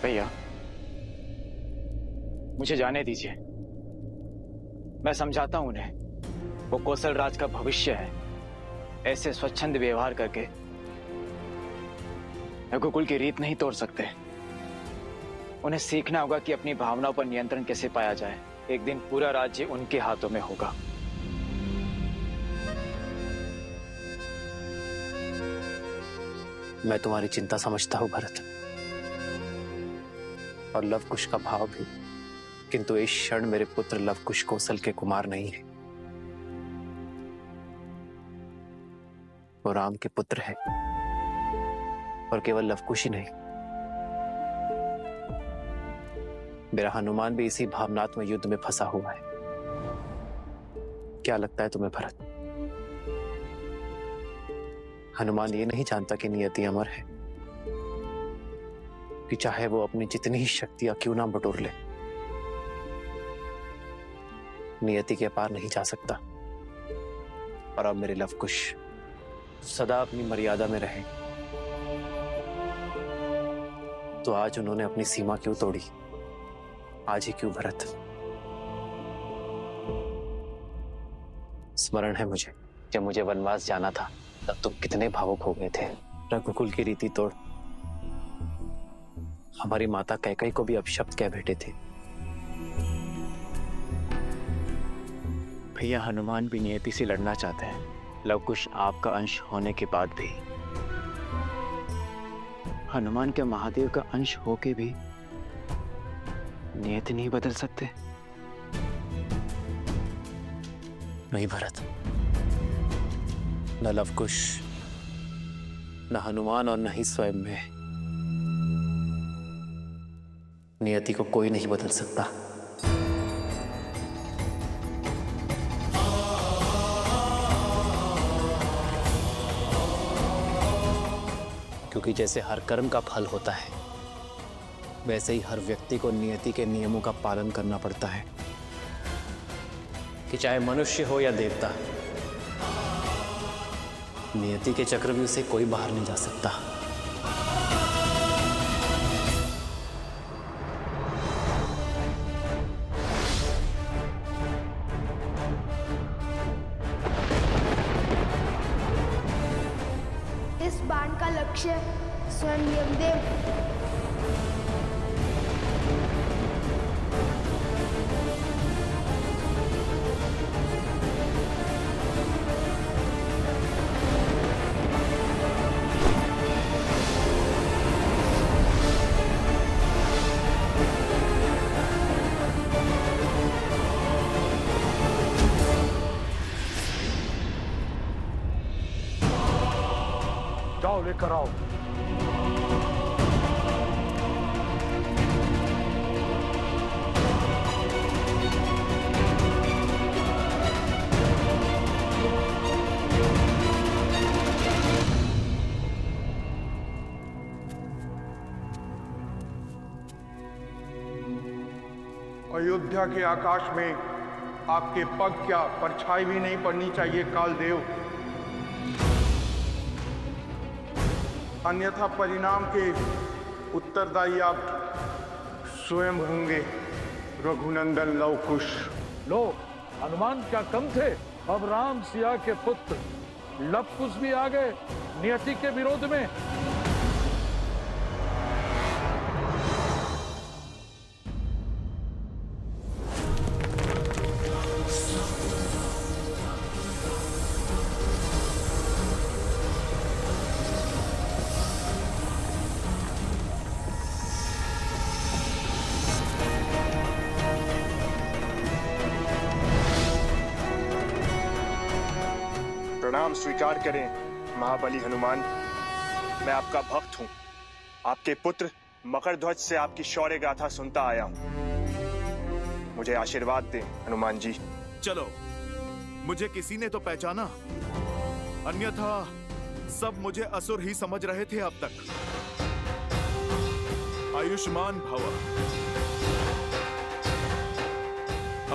भैया मुझे जाने दीजिए, मैं समझाता हूं उन्हें। वो कौशल राज का भविष्य है। ऐसे स्वच्छंद व्यवहार करके रघुकुल की रीत नहीं तोड़ सकते। उन्हें सीखना होगा कि अपनी भावनाओं पर नियंत्रण कैसे पाया जाए। एक दिन पूरा राज्य उनके हाथों में होगा। मैं तुम्हारी चिंता समझता हूं भरत, और लवकुश का भाव भी, किंतु इस क्षण मेरे पुत्र लवकुश कौशल के कुमार नहीं है। वो राम के पुत्र है, और केवल लवकुश ही नहीं, मेरा हनुमान भी इसी भावनात्मक युद्ध में फंसा हुआ है। क्या लगता है तुम्हें भरत, हनुमान ये नहीं जानता कि नियति अमर है, कि चाहे वो अपनी जितनी ही शक्तियां क्यों ना बटोर ले, नियति के पार नहीं जा सकता। और अब मेरे लवकुश सदा अपनी मर्यादा में रहे, तो आज उन्होंने अपनी सीमा क्यों तोड़ी? आज ही क्यों भरत? स्मरण है मुझे, जब मुझे वनवास जाना था तब तुम कितने भावुक हो गए थे। रघुकुल की रीति तोड़ हमारी माता कैकेयी को भी अपशब्द कह बैठे थे। भैया हनुमान भी नियति से लड़ना चाहते हैं। लवकुश आपका अंश होने के बाद भी, हनुमान के महादेव का अंश होके भी नियति नहीं बदल सकते। नहीं भरत, न लवकुश, न हनुमान और न ही स्वयं में, नियति को कोई नहीं बदल सकता। क्योंकि जैसे हर कर्म का फल होता है, वैसे ही हर व्यक्ति को नियति के नियमों का पालन करना पड़ता है, कि चाहे मनुष्य हो या देवता, नियति के चक्रव्यूह से कोई बाहर नहीं जा सकता। इस बाण का लक्ष्य स्वयं यमदेव। जाओ लेकर आओ। अयोध्या के आकाश में आपके पग क्या परछाई भी नहीं पड़नी चाहिए कालदेव, अन्यथा परिणाम के उत्तरदायी आप स्वयं होंगे रघुनंदन लवकुश। लो, हनुमान क्या कम थे? अब राम सिया के पुत्र लवकुश भी आ गए नियति के विरोध में। प्रणाम स्वीकार करें महाबली हनुमान। मैं आपका भक्त हूं। आपके पुत्र मकरध्वज से आपकी शौर्य गाथा सुनता आया हूं। मुझे आशीर्वाद दें हनुमान जी। चलो, मुझे किसी ने तो पहचाना, अन्यथा सब मुझे असुर ही समझ रहे थे अब तक। आयुष्मान भव।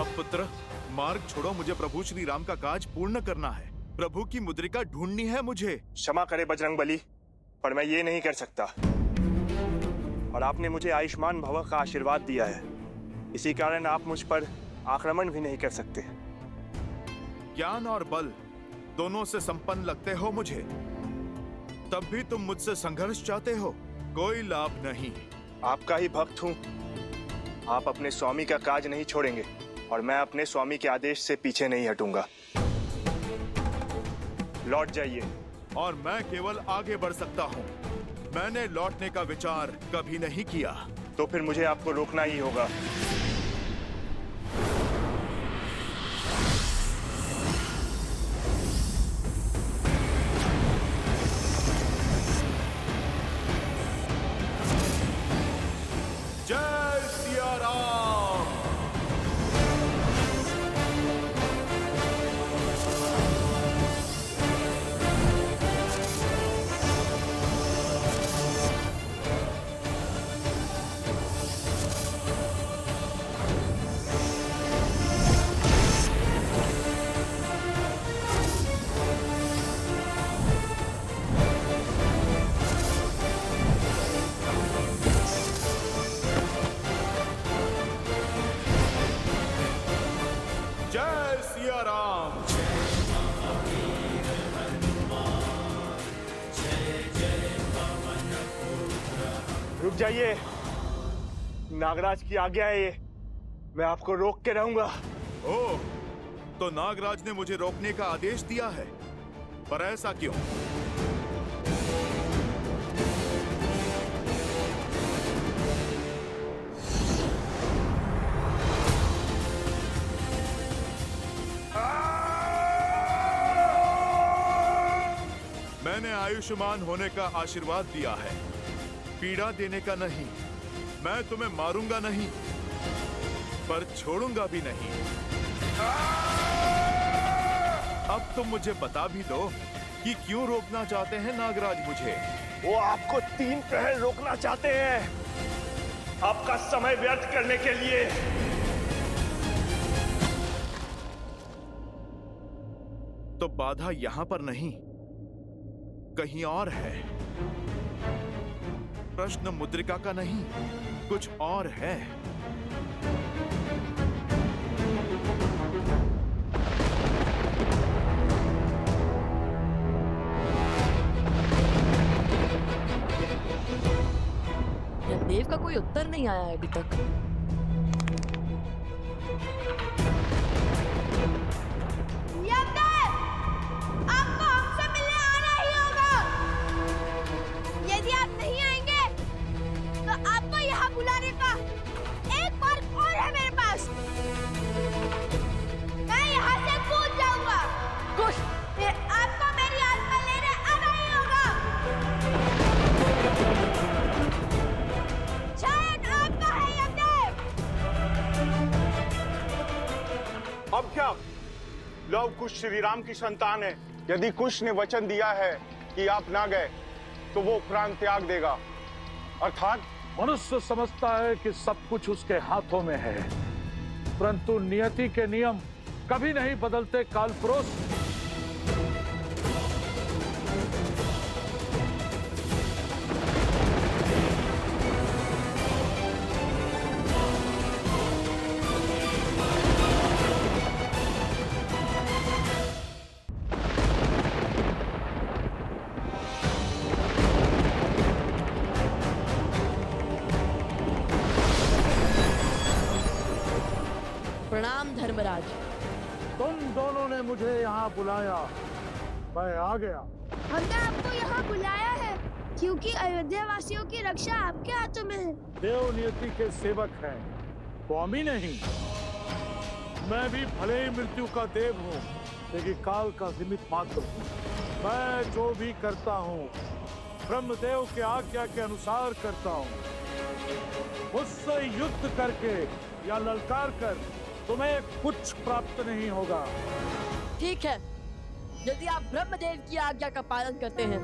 अब पुत्र मार्ग छोड़ो, मुझे प्रभु श्री राम का काज पूर्ण करना है। प्रभु की मुद्रिका ढूंढनी है मुझे। क्षमा करे बजरंगबली, पर मैं ये नहीं कर सकता। और आपने मुझे आयुष्मान भव का आशीर्वाद दिया है। इसी कारण आप मुझ पर आक्रमण भी नहीं कर सकते। ज्ञान और बल दोनों से संपन्न लगते हो मुझे, तब भी तुम मुझसे संघर्ष चाहते हो। कोई लाभ नहीं। आपका ही भक्त हूँ। आप अपने स्वामी का काज नहीं छोड़ेंगे और मैं अपने स्वामी के आदेश से पीछे नहीं हटूंगा। लौट जाइए। और मैं केवल आगे बढ़ सकता हूँ। मैंने लौटने का विचार कभी नहीं किया। तो फिर मुझे आपको रोकना ही होगा। जय सिया राम। जय सिया राम। रुक जाइए। नागराज की आज्ञा है ये। मैं आपको रोक के रहूंगा। ओह, तो नागराज ने मुझे रोकने का आदेश दिया है, पर ऐसा क्यों? मैंने आयुष्मान होने का आशीर्वाद दिया है, पीड़ा देने का नहीं। मैं तुम्हें मारूंगा नहीं, पर छोड़ूंगा भी नहीं। अब तुम मुझे बता भी दो कि क्यों रोकना चाहते हैं नागराज मुझे? वो आपको 3 प्रहर रोकना चाहते हैं, आपका समय व्यर्थ करने के लिए। तो बाधा यहां पर नहीं, कहीं और है। प्रश्न मुद्रिका का नहीं, कुछ और है। देव का कोई उत्तर नहीं आया है अभी तक। यमदेव, आपको हमसे मिलने आना ही होगा। यदि आप नहीं आएंगे तो आपको यहाँ बुलाने का एक मार्ग और है मेरे पास। मैं यहाँ से कूद जाऊंगा। खुश। फिर आपको मेरी आत्मा लेने आना ही होगा। चयन आपका है यमदेव। अब क्या? लव कुश श्री राम की संतान है। यदि कुश ने वचन दिया है कि आप ना गए तो वो प्राण त्याग देगा। अर्थात मनुष्य समझता है कि सब कुछ उसके हाथों में है, परंतु नियति के नियम कभी नहीं बदलते कालपुरुष। प्रणाम धर्मराज। तुम दोनों ने मुझे यहाँ बुलाया, मैं आ गया। हमने आपको यहाँ बुलाया है क्योंकि अयोध्या वासियों की रक्षा आपके हाथों में है। देव नियति के सेवक हैं, स्वामी नहीं। मैं भी भले ही मृत्यु का देव हूँ, लेकिन काल का निमित्त मात्र हूँ। मैं जो भी करता हूँ ब्रह्मदेव के आज्ञा के अनुसार करता हूँ। मुझसे युद्ध करके या ललकार कर तुम्हें कुछ प्राप्त नहीं होगा। ठीक है, यदि आप ब्रह्मदेव की आज्ञा का पालन करते हैं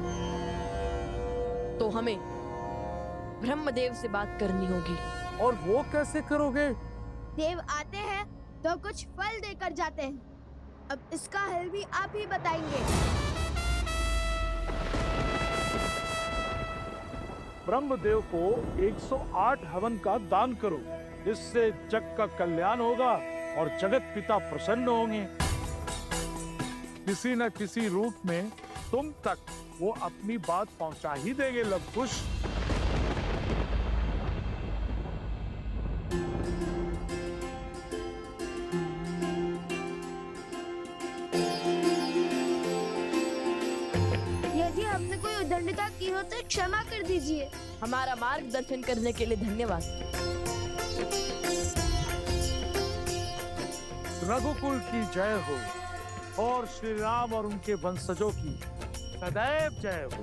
तो हमें ब्रह्मदेव से बात करनी होगी। और वो कैसे करोगे? देव आते हैं तो कुछ फल देकर जाते हैं। अब इसका हल भी आप ही बताएंगे। ब्रह्मदेव को 108 हवन का दान करो। इससे जग का कल्याण होगा और जगत पिता प्रसन्न होंगे। किसी न किसी रूप में तुम तक वो अपनी बात पहुंचा ही देंगे लवकुश। यदि हमने कोई उद्दंडता की हो तो क्षमा कर दीजिए। हमारा मार्गदर्शन करने के लिए धन्यवाद। रघुकुल की जय हो और श्री राम और उनके वंशजों की सदैव जय हो।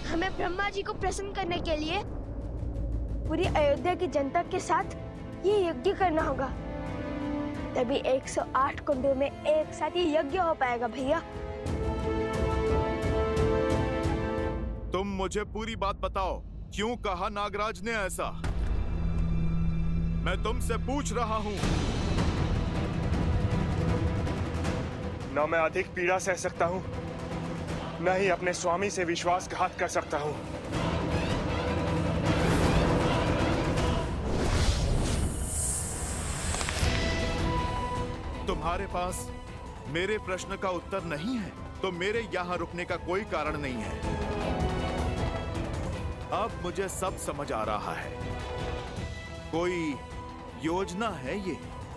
हमें ब्रह्मा जी को प्रसन्न करने के लिए पूरी अयोध्या की जनता के साथ ये यज्ञ करना होगा। तभी 108 कुंडों में एक साथ ये यज्ञ हो पाएगा भैया। तुम मुझे पूरी बात बताओ, क्यों कहा नागराज ने ऐसा? मैं तुमसे पूछ रहा हूं। न मैं अधिक पीड़ा सह सकता हूं, न ही अपने स्वामी से विश्वासघात कर सकता हूं। तुम्हारे पास मेरे प्रश्न का उत्तर नहीं है तो मेरे यहां रुकने का कोई कारण नहीं है। अब मुझे सब समझ आ रहा है। कोई योजना है, ये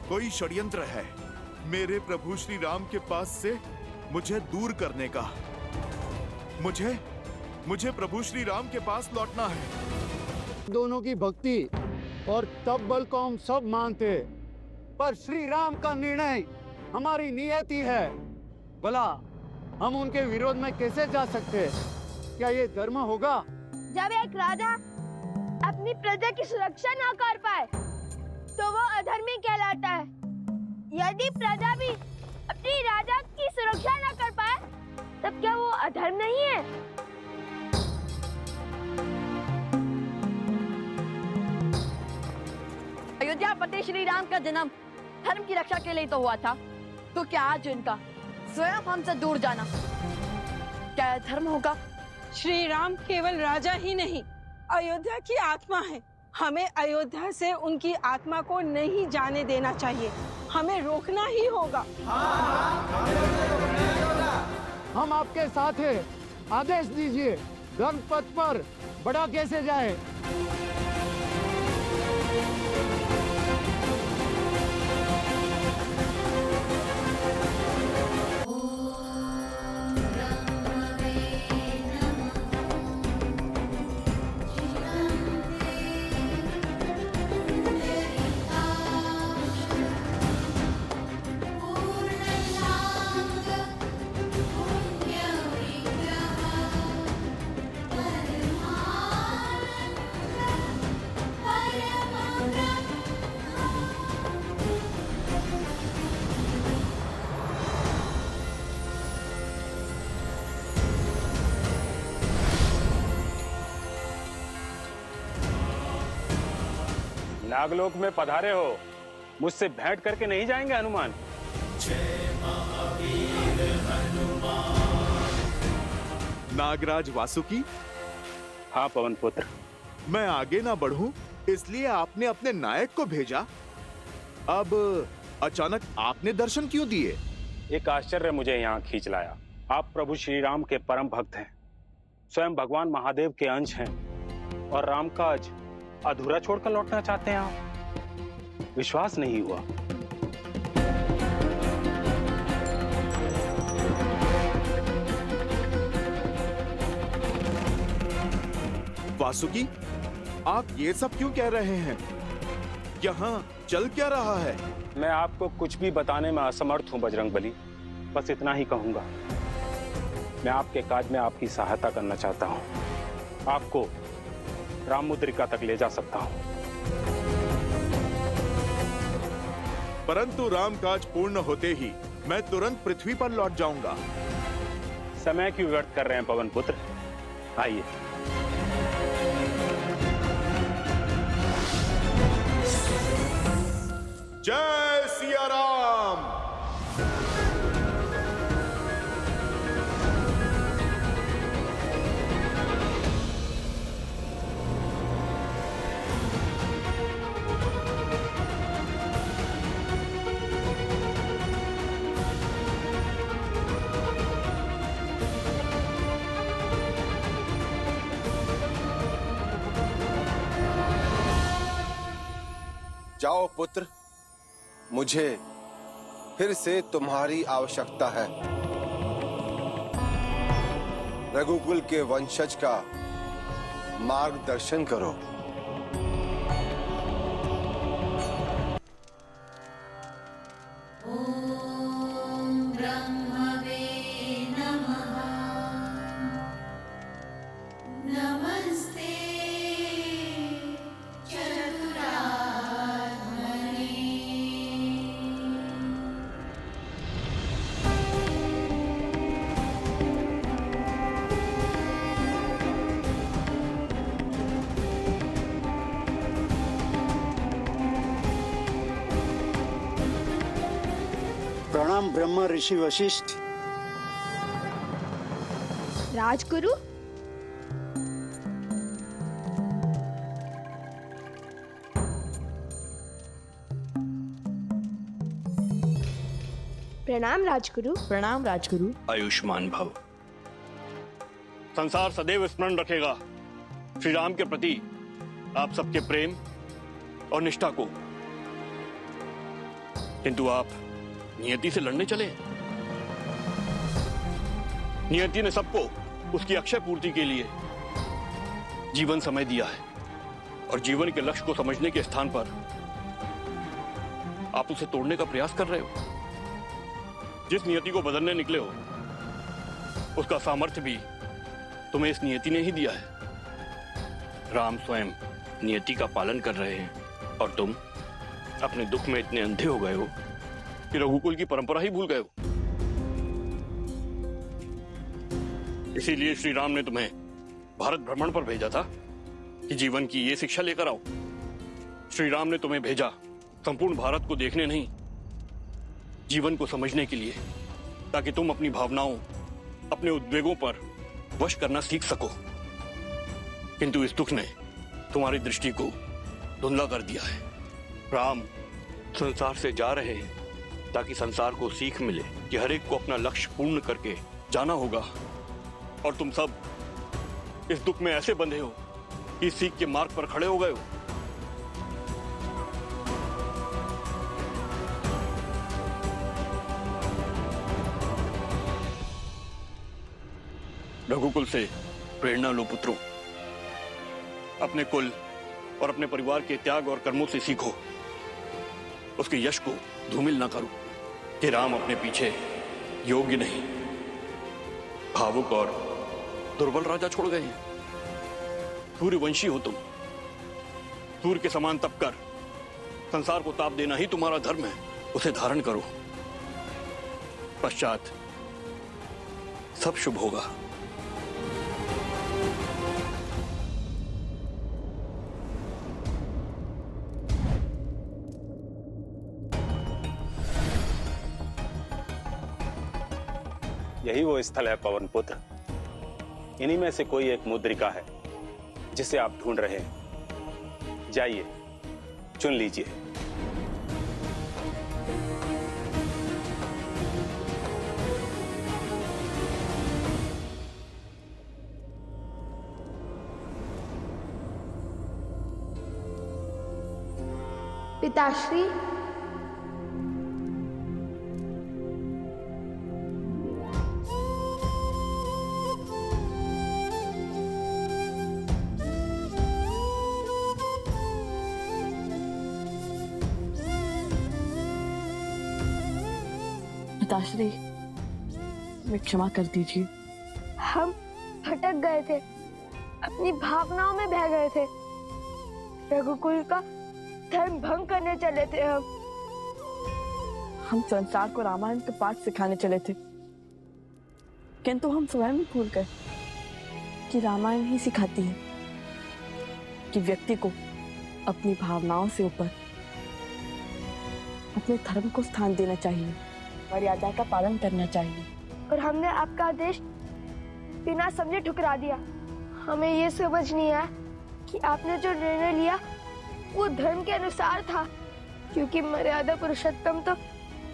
कोई षड्यंत्र है मेरे प्रभु श्री राम के पास से मुझे दूर करने का। मुझे प्रभु श्री राम के पास लौटना है। दोनों की भक्ति और तप बल को हम सब मानते, पर श्री राम का निर्णय हमारी नियति है। भला हम उनके विरोध में कैसे जा सकते? क्या ये धर्म होगा? जब एक राजा अपनी प्रजा की सुरक्षा न कर पाए तो वो अधर्मी कहलाता है। यदि प्रजा भी अपनी राजा की सुरक्षा न कर पाए तब क्या वो अधर्म नहीं है? अयोध्या पति श्री राम का जन्म धर्म की रक्षा के लिए तो हुआ था, तो क्या आज इनका स्वयं हमसे दूर जाना क्या धर्म होगा? श्री राम केवल राजा ही नहीं, अयोध्या की आत्मा है। हमें अयोध्या से उनकी आत्मा को नहीं जाने देना चाहिए। हमें रोकना ही होगा। हम आपके साथ हैं। आदेश दीजिए, धर्म पथ पर बढ़ा कैसे जाए? नागलोक में पधारे हो, मुझसे भेंट करके नहीं जाएंगे हनुमान? नागराज वासुकी। हाँ पवन पुत्र। मैं आगे ना बढ़ूं इसलिए आपने अपने नायक को भेजा। अब अचानक आपने दर्शन क्यों दिए? एक आश्चर्य मुझे यहाँ खींच लाया। आप प्रभु श्री राम के परम भक्त हैं, स्वयं भगवान महादेव के अंश हैं और राम काज अधूरा छोड़कर लौटना चाहते हैं आप। विश्वास नहीं हुआ। वासुकी, आप ये सब क्यों कह रहे हैं? यहाँ चल क्या रहा है? मैं आपको कुछ भी बताने में असमर्थ हूँ बजरंगबली। बस इतना ही कहूंगा, मैं आपके काज में आपकी सहायता करना चाहता हूँ। आपको राम मुद्रिका तक ले जा सकता हूँ। परंतु राम काज पूर्ण होते ही मैं तुरंत पृथ्वी पर लौट जाऊंगा। समय क्यों व्यर्थ कर रहे हैं पवन पुत्र? आइए। जय सिया राम। जाओ पुत्र, मुझे फिर से तुम्हारी आवश्यकता है। रघुकुल के वंशज का मार्गदर्शन करो। प्रणाम ब्रह्मा ऋषि वशिष्ठ। राजगुरु, प्रणाम राजगुरु। प्रणाम राजगुरु। आयुष्मान भव। संसार सदैव स्मरण रखेगा श्री राम के प्रति आप सबके प्रेम और निष्ठा को, किंतु आप नियति से लड़ने चले। नियति ने सबको उसकी अक्षय पूर्ति के लिए जीवन समय दिया है, और जीवन के लक्ष्य को समझने के स्थान पर आप उसे तोड़ने का प्रयास कर रहे हो। जिस नियति को बदलने निकले हो, उसका सामर्थ्य भी तुम्हें इस नियति ने ही दिया है। राम स्वयं नियति का पालन कर रहे हैं, और तुम अपने दुख में इतने अंधे हो गए हो कि रघुकुल की परंपरा ही भूल गए हो। इसीलिए श्री राम ने तुम्हें भारत भ्रमण पर भेजा था कि जीवन की ये शिक्षा लेकर आओ। श्री राम ने तुम्हें भेजा संपूर्ण भारत को देखने नहीं, जीवन को समझने के लिए, ताकि तुम अपनी भावनाओं, अपने उद्वेगों पर वश करना सीख सको। किंतु इस दुख ने तुम्हारी दृष्टि को धुंधला कर दिया है। राम संसार से जा रहे हैं ताकि संसार को सीख मिले कि हर एक को अपना लक्ष्य पूर्ण करके जाना होगा, और तुम सब इस दुख में ऐसे बंधे हो कि इस सीख के मार्ग पर खड़े हो गए हो। रघुकुल से प्रेरणा लो पुत्रों। अपने कुल और अपने परिवार के त्याग और कर्मों से सीखो। उसके यश को धूमिल ना करो कि राम अपने पीछे योग्य नहीं, भावुक और दुर्बल राजा छोड़ गए हैं। सूर्यवंशी हो तुम, सूर्य के समान तप कर संसार को ताप देना ही तुम्हारा धर्म है। उसे धारण करो, पश्चात सब शुभ होगा। यही वो स्थल है पवन पुत्र। इन्हीं में से कोई एक मुद्रिका है जिसे आप ढूंढ रहे हैं। जाइए, चुन लीजिए। पिताश्री, पिताश्री, मैं क्षमा कर दीजिए। हम भटक गए थे, अपनी भावनाओं में बह गए थे। रघुकुल का धर्म भंग करने चले थे हम संसार को रामायण के पाठ सिखाने चले थे, किंतु हम स्वयं ही भूल गए कि रामायण ही सिखाती है कि व्यक्ति को अपनी भावनाओं से ऊपर अपने धर्म को स्थान देना चाहिए, मर्यादा का पालन करना चाहिए। और हमने आपका आदेश बिना समझे ठुकरा दिया। हमें ये समझ नहीं आया कि आपने जो निर्णय लिया वो धर्म के अनुसार था, क्योंकि मर्यादा पुरुषोत्तम तो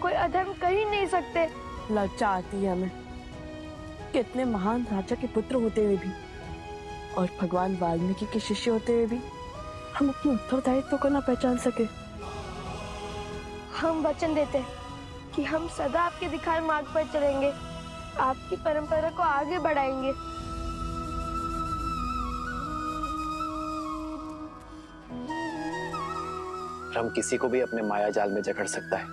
कोई अधर्म कर ही नहीं सकते। लज्जा आती है हमें कि इतने महान राजा के पुत्र होते हुए भी और भगवान वाल्मीकि के शिष्य होते हुए भी हम अपने उत्तरदायित्व को न पहचान सके। हम वचन देते हैं कि हम सदा आपके दिखाए मार्ग पर चलेंगे, आपकी परंपरा को आगे बढ़ाएंगे। हम किसी को भी अपने माया जाल में जकड़ सकता है,